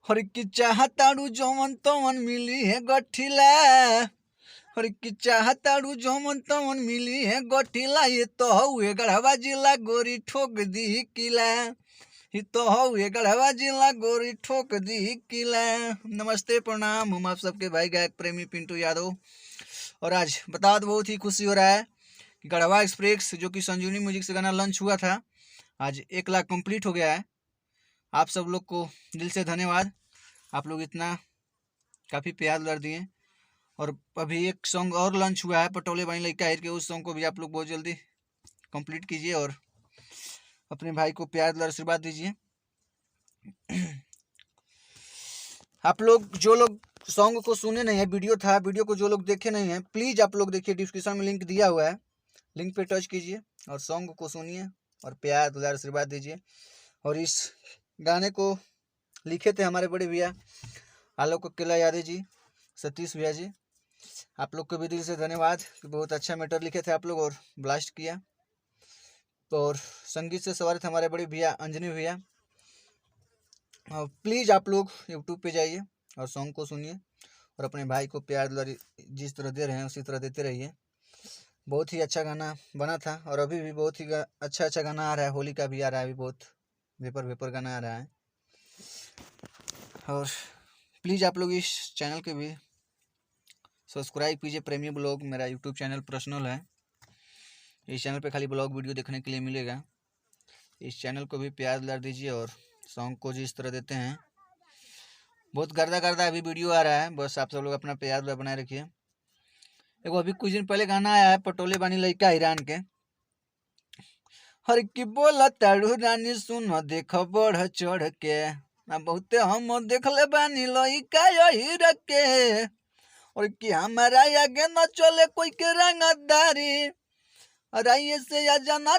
हर की चाहताड़ू जौवन तवन मिली है गठिला, हर की चाहताड़ू जौवन तवन मिली है गठिला। ये तो हुए गढ़वा जिला गोरी ठोक दी किला, ये तो हुए गढ़वा जिला गोरी ठोक दी किला। नमस्ते प्रणाम, हम आप सबके भाई गायक प्रेमी पिंटू यादव। और आज बता दो बहुत ही खुशी हो रहा है कि गढ़वा एक्सप्रेस जो कि संजीवनी म्यूजिक से गाना लॉन्च हुआ था आज 1 लाख कंप्लीट हो गया है। आप सब लोग को दिल से धन्यवाद, आप लोग इतना काफ़ी प्यार दुलार दिए। और अभी एक सॉन्ग और लॉन्च हुआ है पटोले बानी लइका हेर के, उस सॉन्ग को भी आप लोग बहुत जल्दी कंप्लीट कीजिए और अपने भाई को प्यार दुलार आशीर्वाद दीजिए। आप लोग जो लोग सॉन्ग को सुने नहीं है, वीडियो को जो लोग देखे नहीं हैं, प्लीज़ आप लोग देखिए, डिस्क्रिप्शन में लिंक दिया हुआ है, लिंक पे टच कीजिए और सॉन्ग को सुनिए और प्यार दुलार आशीर्वाद दीजिए। और इस गाने को लिखे थे हमारे बड़े भैया आलोक अकेला यादव जी, सतीश भैया जी। आप लोग को भी दिल से धन्यवाद कि बहुत अच्छा मैटर लिखे थे आप लोग और ब्लास्ट किया। और संगीत से सवार थे हमारे बड़े भैया अंजनी भैया। प्लीज़ आप लोग यूट्यूब पे जाइए और सॉन्ग को सुनिए और अपने भाई को प्यार दुलार जिस तरह दे रहे हैं उसी तरह देते रहिए। बहुत ही अच्छा गाना बना था और अभी भी बहुत ही अच्छा गाना आ रहा है, होली का भी आ रहा है, अभी बहुत वेपर गाना आ रहा है। और प्लीज़ आप लोग इस चैनल के भी सब्सक्राइब कीजिए, प्रेमी ब्लॉग मेरा यूट्यूब चैनल पर्सनल है। इस चैनल पे खाली ब्लॉग वीडियो देखने के लिए मिलेगा। इस चैनल को भी प्यार दिला दीजिए और सॉन्ग को जिस तरह देते हैं बहुत गर्दा अभी वीडियो आ रहा है, बस आप सब लोग अपना प्यार बनाए रखिए। एगो अभी कुछ दिन पहले गाना आया है पटोले बानी लइका ईरान के, हर की बोला ताड़ू रानी सुन देख बढ़ चढ़ के, बहुते हम देखले बानी लइका यही रखे, और कि हमारा आगे न चले कोई के रंगदारी, और से या जाना